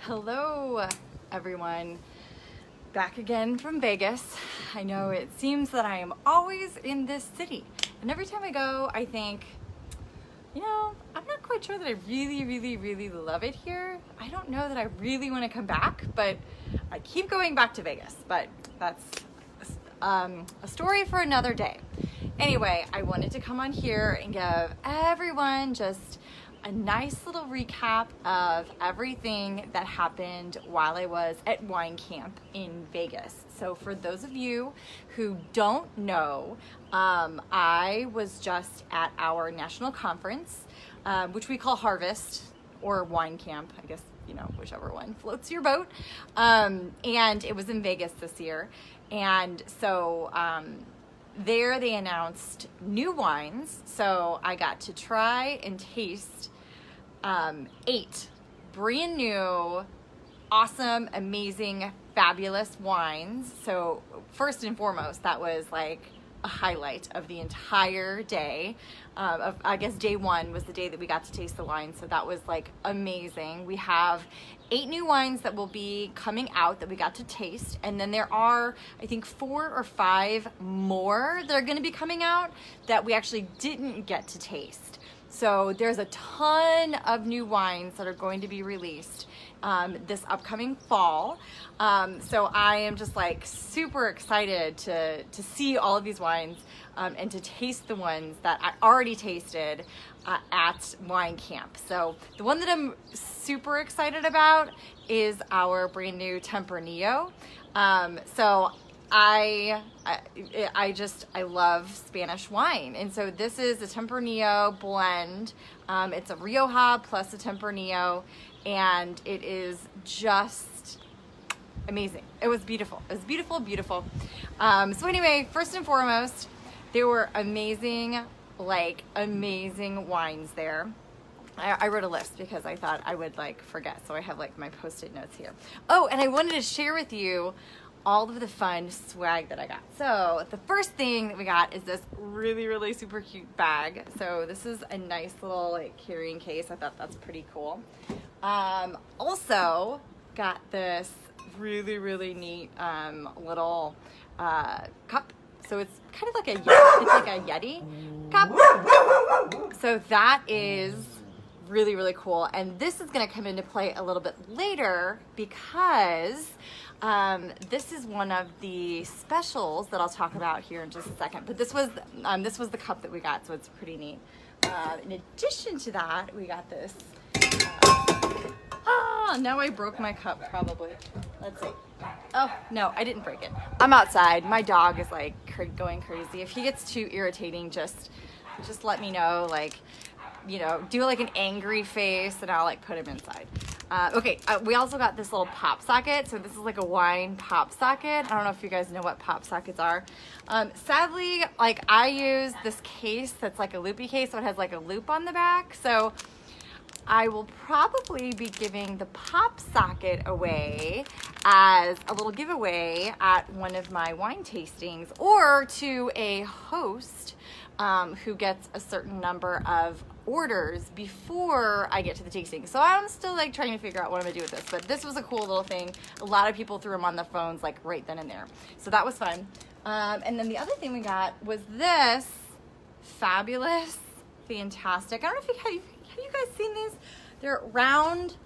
Hello, everyone. Back again from Vegas. I know it seems that I am always in this city, and every time I go, I think, I'm not quite sure that I really love it here. I don't know that I really want to come back, but I keep going back to Vegas, but that's a story for another day. Anyway, I wanted to come on here and give everyone just a nice little recap of everything that happened while I was at Wine Camp in Vegas. So for those of you who don't know, I was just at our national conference, which we call Harvest or Wine Camp, I guess, whichever one floats your boat. And it was in Vegas this year. And so there they announced new wines. So I got to try and taste 8 brand new, awesome, amazing, fabulous wines. So first and foremost, that was like a highlight of the entire day. I guess day one was the day that we got to taste the wine. So that was like amazing. We have 8 new wines that will be coming out that we got to taste. And then there are, I think, 4 or 5 more that are going to be coming out that we actually didn't get to taste. So there's a ton of new wines that are going to be released this upcoming fall. So I am just like super excited to see all of these wines and to taste the ones that I already tasted at Wine Camp. So the one that I'm super excited about is our brand new Tempranillo. So I love Spanish wine. And so this is a Tempranillo blend. It's a Rioja plus a Tempranillo, and it is just amazing. It was beautiful. It was beautiful. So anyway, first and foremost, there were amazing wines there. I wrote a list because I thought I would forget. So I have my Post-it notes here. Oh, and I wanted to share with you all of the fun swag that I got. So the first thing that we got is this really super cute bag. So this is a nice little carrying case. I thought that's pretty cool. Also got this really neat little cup. So it's kind of like a Yeti cup. So that is really cool. And this is going to come into play a little bit later because this is one of the specials that I'll talk about here in just a second. But this was the cup that we got, so it's pretty neat. In addition to that, we got this. Now I broke my cup probably. Let's see. Oh, no, I didn't break it. I'm outside. My dog is going crazy. If he gets too irritating, just let me know. Do an angry face and I'll I put him inside. Okay, we also got this little pop socket. So this is a wine pop socket. I don't know if you guys know what pop sockets are. Sadly, I use this case that's a loopy case, so it has a loop on the back. So I will probably be giving the pop socket away as a little giveaway at one of my wine tastings or to a host who gets a certain number of orders before I get to the tasting. So I'm still trying to figure out what I'm gonna do with this, but this was a cool little thing. A lot of people threw them on the phones right then and there. So that was fun. And then the other thing we got was this fabulous, fantastic. I don't know if have you guys seen these? They're round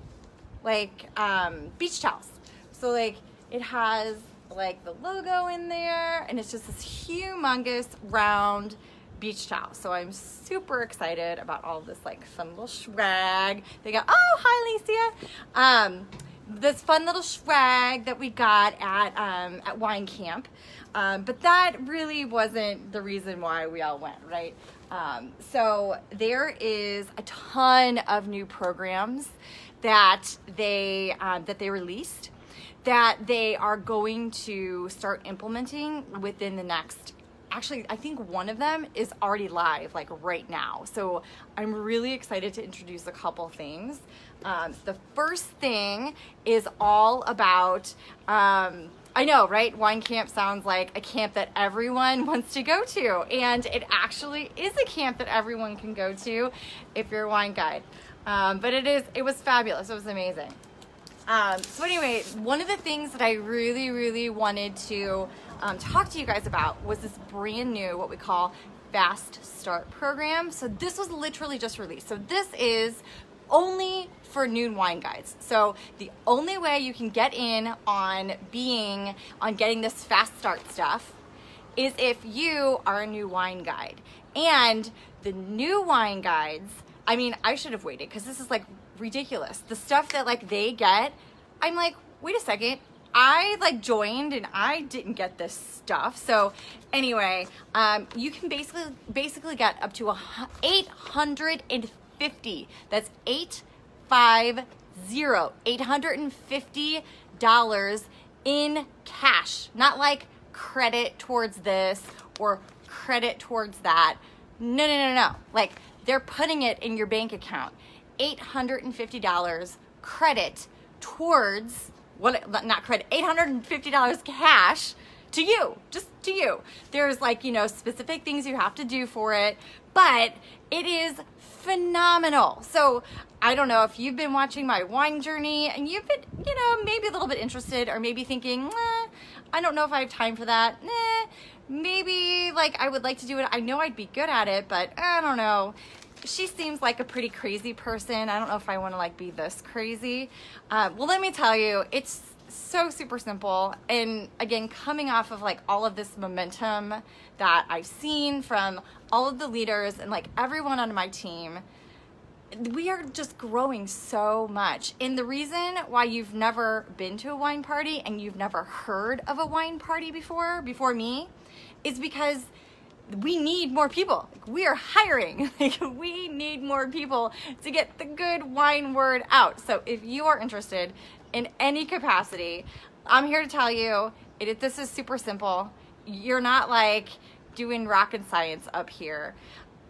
beach towels. So it has the logo in there, and it's just this humongous round beach towel. So I'm super excited about all this fun little swag. They got, oh, hi Alicia. This fun little swag that we got at Wine Camp. But that really wasn't the reason why we all went, right? So there is a ton of new programs that they released that they are going to start implementing within the next. Actually, I think one of them is already live right now. So I'm really excited to introduce a couple things. The first thing is all about, I know, right? Wine Camp sounds like a camp that everyone wants to go to. And it actually is a camp that everyone can go to if you're a wine guide. But it was fabulous. It was amazing. So anyway, one of the things that I really, really wanted to talk to you guys about was this brand new, what we call Fast Start program. So this was literally just released. So this is only for Noon Wine Guides. So the only way you can get in on getting this Fast Start stuff is if you are a new wine guide. And the new wine guides, I mean, I should have waited because this is like ridiculous. The stuff that like they get, I'm like, wait a second, I like joined and I didn't get this stuff. So anyway, you can basically get up to 850. That's $850 in cash, not like credit towards this or credit towards that. No. Like they're putting it in your bank account. $850 credit towards not credit, $850 cash to you, just to you. There's like, specific things you have to do for it, but it is phenomenal. So I don't know if you've been watching my wine journey and you've been, maybe a little bit interested or maybe thinking, I don't know if I have time for that. Maybe like I would like to do it. I know I'd be good at it, but I don't know. She seems like a pretty crazy person. I don't know if I want to like be this crazy. Well, let me tell you, it's so super simple. And again, coming off of like all of this momentum that I've seen from all of the leaders and like everyone on my team, we are just growing so much. And the reason why you've never been to a wine party and you've never heard of a wine party before me is because we need more people. Like, we are hiring. Like, we need more people to get the good wine word out. So if you are interested in any capacity, I'm here to tell you, this is super simple. You're not like doing rocket science up here.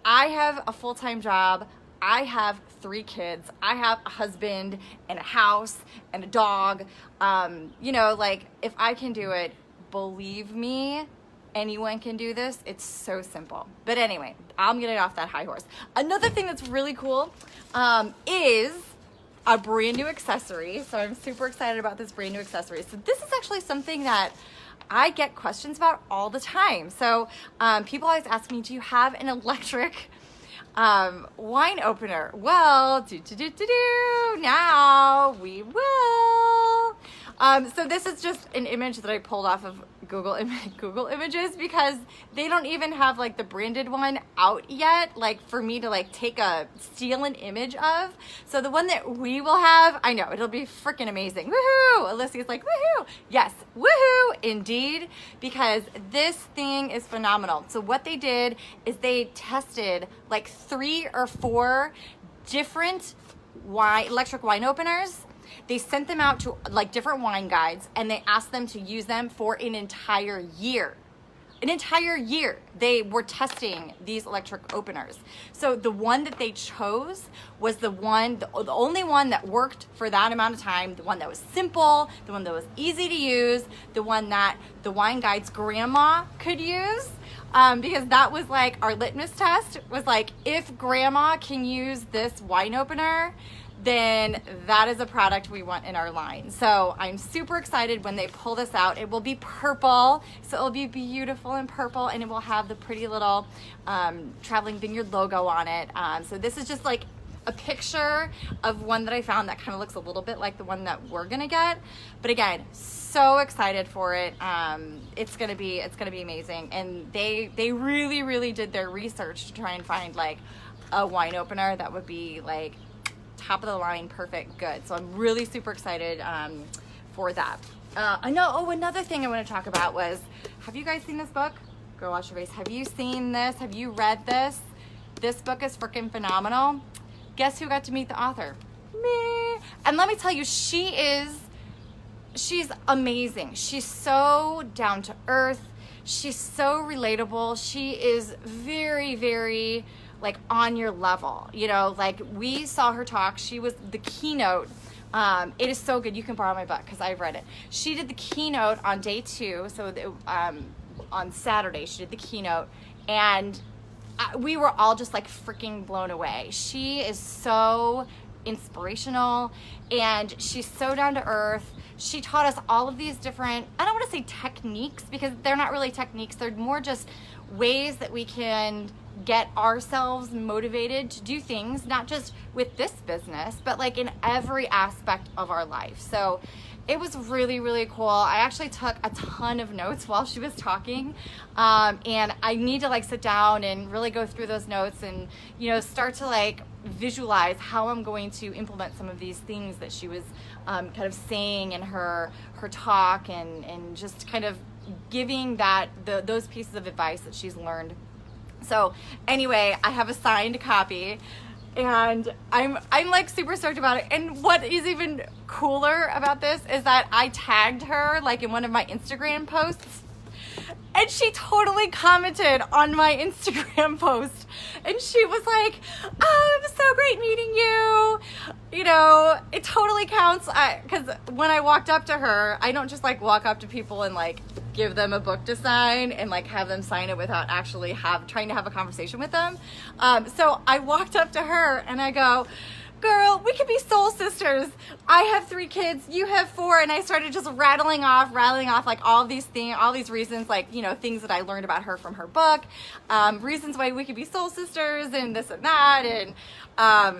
I have a full-time job. I have 3 kids. I have a husband and a house and a dog. Like if I can do it, believe me, anyone can do this. It's so simple. But anyway, I'm getting off that high horse. Another thing that's really cool is a brand new accessory. So I'm super excited about this brand new accessory. So this is actually something that I get questions about all the time. So people always ask me, do you have an electric wine opener? Well, now we will. So this is just an image that I pulled off of Google Images because they don't even have like the branded one out yet, like for me to like steal an image of. So the one that we will have, I know it'll be freaking amazing. Woohoo! Alicia's like, woohoo! Yes, woohoo! Indeed, because this thing is phenomenal. So what they did is they tested like 3 or 4 different electric wine openers. They sent them out to like different wine guides and they asked them to use them for an entire year. An entire year they were testing these electric openers. So the one that they chose was the only one that worked for that amount of time, the one that was simple, the one that was easy to use, the one that the wine guide's grandma could use. Because that was like our litmus test was like, if grandma can use this wine opener, then that is a product we want in our line. So I'm super excited when they pull this out. It will be purple, so it will be beautiful and purple, and it will have the pretty little Traveling Vineyard logo on it. So this is just like a picture of one that I found that kind of looks a little bit like the one that we're gonna get. But again, so excited for it. It's gonna be amazing. And they really, really did their research to try and find like a wine opener that would be like top of the line, perfect, good. So I'm really super excited for that. I know. Oh, another thing I want to talk about was, have you guys seen this book? Girl, wash your face. Have you seen this? Have you read this? This book is freaking phenomenal. Guess who got to meet the author? Me. And let me tell you, she's amazing. She's so down to earth. She's so relatable. She is very, very like on your level, like we saw her talk. She was the keynote. It is so good. You can borrow my book because I've read it. She did the keynote on day 2. So on Saturday, she did the keynote and we were all just like freaking blown away. She is so inspirational, and she's so down to earth. She taught us all of these different, I don't want to say techniques, because they're not really techniques, they're more just ways that we can get ourselves motivated to do things, not just with this business, but like in every aspect of our life. So it was really, really cool. I actually took a ton of notes while she was talking, and I need to like sit down and really go through those notes and, you know, start to like visualize how I'm going to implement some of these things that she was kind of saying in her talk, and just kind of giving those pieces of advice that she's learned. So anyway, I have a signed copy, and I'm like super stoked about it. And what is even cooler about this is that I tagged her like in one of my Instagram posts, and she totally commented on my Instagram post, and she was like, oh, it was so great meeting you. You know, it totally counts, because when I walked up to her, I don't just like walk up to people and like give them a book to sign and like have them sign it without actually trying to have a conversation with them. So I walked up to her and I go, girl, we could be soul sisters. I have 3 kids, you have 4. And I started just rattling off like all these things, all these reasons, like, you know, things that I learned about her from her book, reasons why we could be soul sisters and this and that. And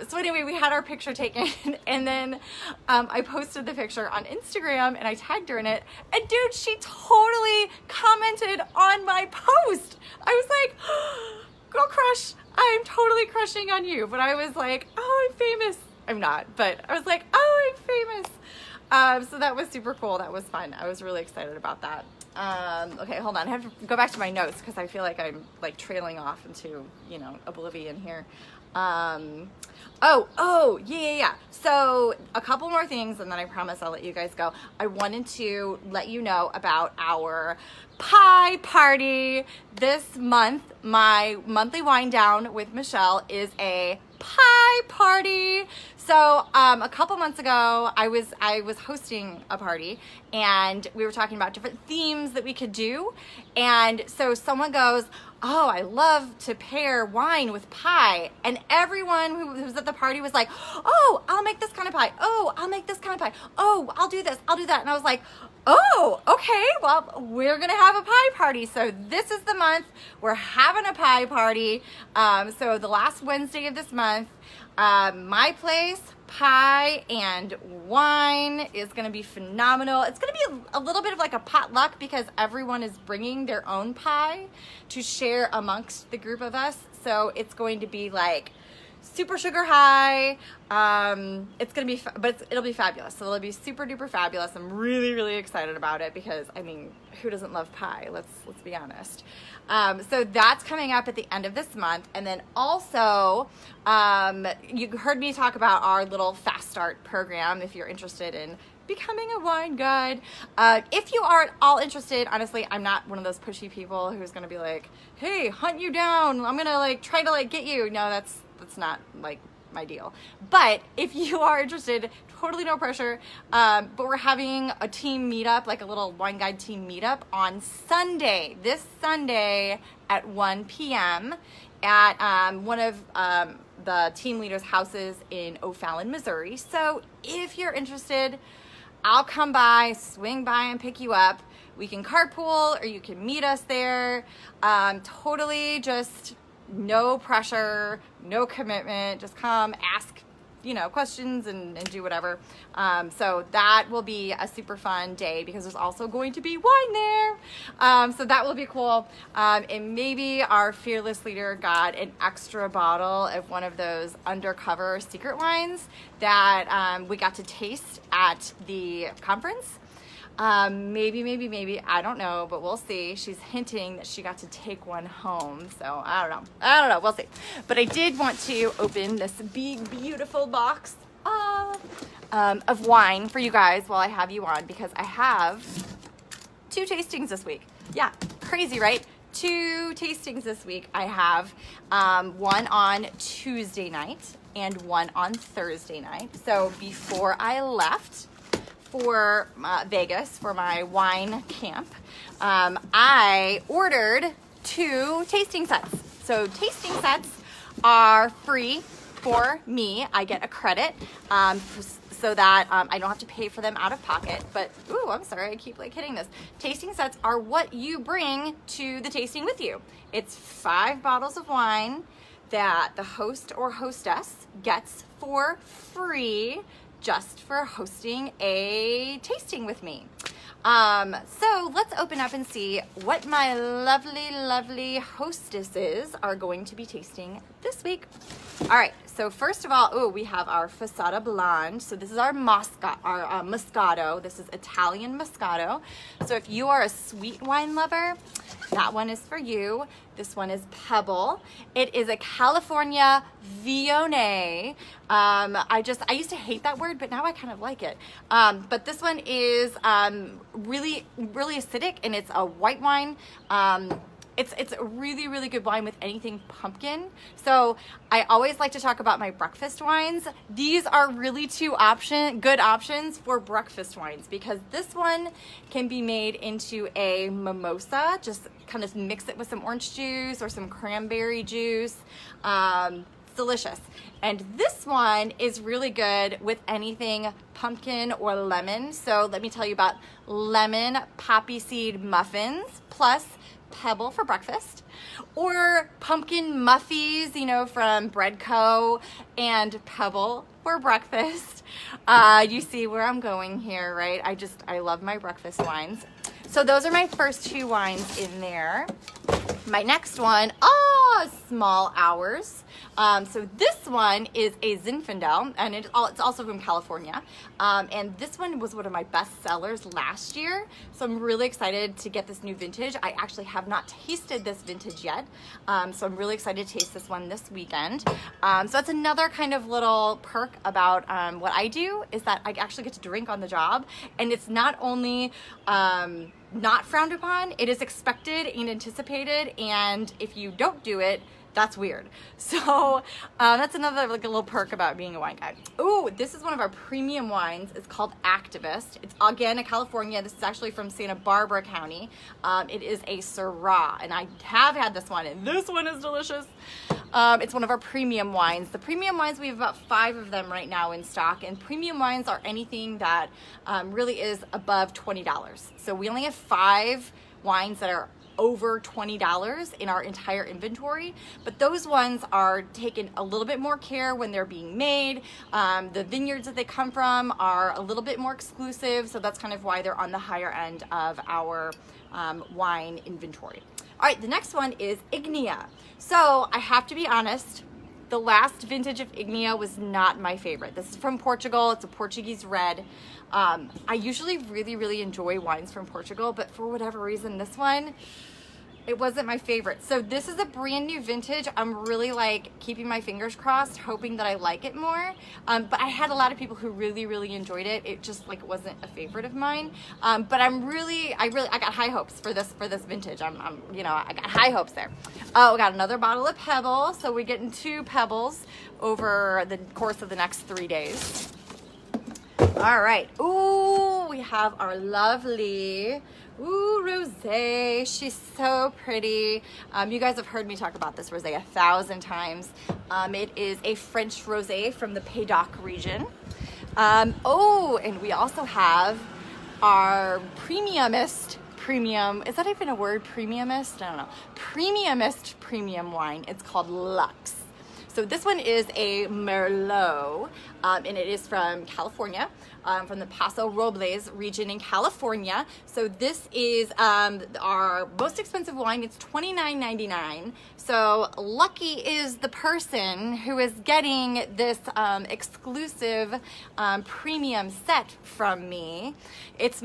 so anyway, we had our picture taken, and then I posted the picture on Instagram and I tagged her in it. And dude, she totally commented on my post. I was like, girl crush, I'm totally crushing on you. But I was like, oh, I'm famous. I'm not, but I was like, oh, I'm famous. So that was super cool. That was fun. I was really excited about that. Okay, hold on. I have to go back to my notes because I feel like I'm like trailing off into, you know, oblivion here. Yeah. So a couple more things, and then I promise I'll let you guys go. I wanted to let you know about our pie party this month. My monthly wind down with Michelle is a pie party. So a couple months ago, I was hosting a party, and we were talking about different themes that we could do. And so someone goes, oh, I love to pair wine with pie. And everyone who was at the party was like, oh, I'll make this kind of pie. Oh, I'll make this kind of pie. Oh, I'll do this. I'll do that. And I was like, oh, okay, well, we're going to have a pie party. So this is the month. We're having a pie party. So the last Wednesday of this month, my place, pie and wine is going to be phenomenal. It's going to be a little bit of like a potluck because everyone is bringing their own pie to share amongst the group of us. So it's going to be like super sugar high. It's going to be, it'll be fabulous. So it'll be super duper fabulous. I'm really, really excited about it because, I mean, who doesn't love pie? Let's be honest. So that's coming up at the end of this month. And then also, you heard me talk about our little Fast Start program if you're interested in becoming a wine guide. If you are at all interested, honestly, I'm not one of those pushy people who's going to be like, hey, hunt you down. I'm going to like try to like get you. No, that's not like my deal. But if you are interested, totally no pressure. But we're having a team meetup, like a little wine guide team meetup on Sunday, this Sunday at 1 p.m. at one of the team leaders' houses in O'Fallon, Missouri. So if you're interested, I'll come by, swing by and pick you up. We can carpool or you can meet us there. Totally just no pressure, no commitment, just come ask, you know, questions and do whatever. So that will be a super fun day because there's also going to be wine there. So that will be cool. And maybe our fearless leader got an extra bottle of one of those undercover secret wines that we got to taste at the conference. Maybe, I don't know, but we'll see. She's hinting that she got to take one home, so I don't know, we'll see. But I did want to open this big, beautiful box of wine for you guys while I have you on, because I have 2 tastings this week. Yeah, crazy, right? 2 tastings this week. I have one on Tuesday night and one on Thursday night. So before I left for Vegas for my wine camp, I ordered 2 tasting sets. So tasting sets are free for me. I get a credit so that I don't have to pay for them out of pocket. But, ooh, I'm sorry, I keep like hitting this. Tasting sets are what you bring to the tasting with you. It's 5 bottles of wine that the host or hostess gets for free just for hosting a tasting with me. So let's open up and see what my lovely, lovely hostesses are going to be tasting this week. All right, so first of all, we have our Fessata Blonde. So this is our Moscato. This is Italian Moscato. So if you are a sweet wine lover, that one is for you. This one is Pebble. It is a California Viognier. I used to hate that word, but now I kind of like it. But this one is really, really acidic, and it's a white wine. It's a really, really good wine with anything pumpkin. So I always like to talk about my breakfast wines. These are really 2 good options for breakfast wines, because this one can be made into a mimosa. Just kind of mix it with some orange juice or some cranberry juice. It's delicious. And this one is really good with anything pumpkin or lemon. So let me tell you about lemon poppy seed muffins plus Pebble for breakfast, or pumpkin muffies, from Bread Co. and Pebble for breakfast. You see where I'm going here, right? I love my breakfast wines. So those are my first 2 wines in there. My next one, Small Hours. So this one is a Zinfandel, and it's also from California. And this one was one of my best sellers last year. So I'm really excited to get this new vintage. I actually have not tasted this vintage yet. So I'm really excited to taste this one this weekend. So that's another kind of little perk about what I do, is that I actually get to drink on the job. And it's not only not frowned upon, it is expected and anticipated, and if you don't do it, that's weird. So that's another a little perk about being a wine guy. Ooh, this is one of our premium wines. It's called Activist. It's again a California. This is actually from Santa Barbara County. It is a Syrah, and I have had this one, and this one is delicious. It's one of our premium wines. The premium wines, we have about 5 of them right now in stock, and premium wines are anything that really is above $20. So we only have 5 wines that are over $20 in our entire inventory, but those ones are taken a little bit more care when they're being made. The vineyards that they come from are a little bit more exclusive, so that's kind of why they're on the higher end of our wine inventory. All right, the next one is Ignea. So I have to be honest, the last vintage of Ignea was not my favorite. This is from Portugal. It's a Portuguese red. I usually really, really enjoy wines from Portugal, but for whatever reason, this one, it wasn't my favorite. So this is a brand new vintage. I'm really like keeping my fingers crossed, hoping that I like it more. But I had a lot of people who really, really enjoyed it. It just like wasn't a favorite of mine. But I got high hopes for this vintage. I got high hopes there. Oh, we got another bottle of Pebble. So we're getting 2 Pebbles over the course of the next 3 days. All right. Ooh, we have our lovely rosé. She's so pretty. You guys have heard me talk about this rosé 1,000 times. It is a French rosé from the Pays-d'Oc region. And we also have our premiumist premium. Is that even a word? Premiumist? I don't know. Premiumist premium wine. It's called Lux. So this one is a Merlot, and it is from California, from the Paso Robles region in California. So this is our most expensive wine. It's $29.99. So lucky is the person who is getting this exclusive premium set from me. It's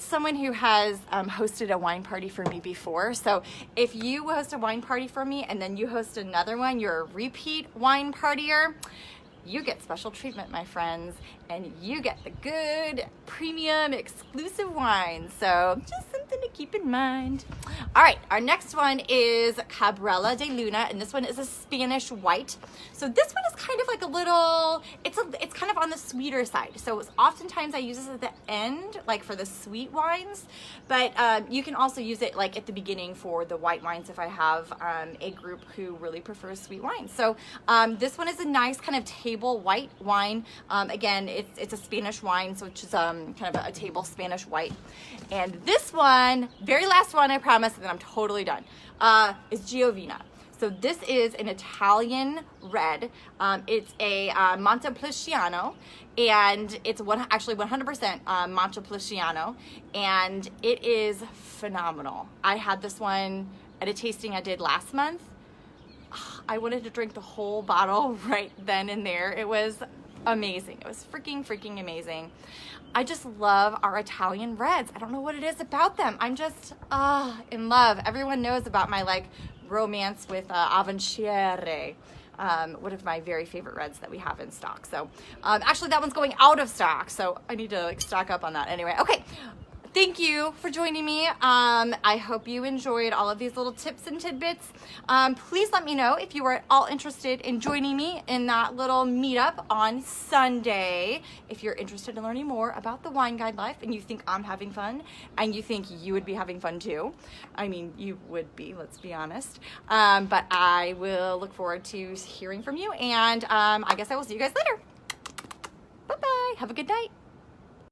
someone who has hosted a wine party for me before. So if you host a wine party for me and then you host another one, you're a repeat wine partier, you get special treatment, my friends, and you get the good premium exclusive wine. So just something something to keep in mind. All right, our next one is Cabrera de Luna, and this one is a Spanish white. So this one is kind of like a little, it's kind of on the sweeter side. So oftentimes I use this at the end, like for the sweet wines, but you can also use it like at the beginning for the white wines if I have a group who really prefers sweet wines. So this one is a nice kind of table white wine. Again, it's a Spanish wine, so it's just kind of a table Spanish white. And this one, very last one, I promise, and then I'm totally done, is Giovina. So this is an Italian red. It's a Montepulciano, and it's actually 100% Montepulciano, and it is phenomenal. I had this one at a tasting I did last month. I wanted to drink the whole bottle right then and there. It was amazing. It was freaking amazing. I just love our Italian reds. I don't know what it is about them. I'm just in love. Everyone knows about my like romance with Avanciere, one of my very favorite reds that we have in stock. So actually that one's going out of stock, so I need to like stock up on that anyway. Okay. Thank you for joining me. I hope you enjoyed all of these little tips and tidbits. Please let me know if you are at all interested in joining me in that little meetup on Sunday. If you're interested in learning more about the Wine Guide Life and you think I'm having fun and you think you would be having fun too. I mean, you would be, let's be honest. But I will look forward to hearing from you, and I guess I will see you guys later. Bye-bye. Have a good night.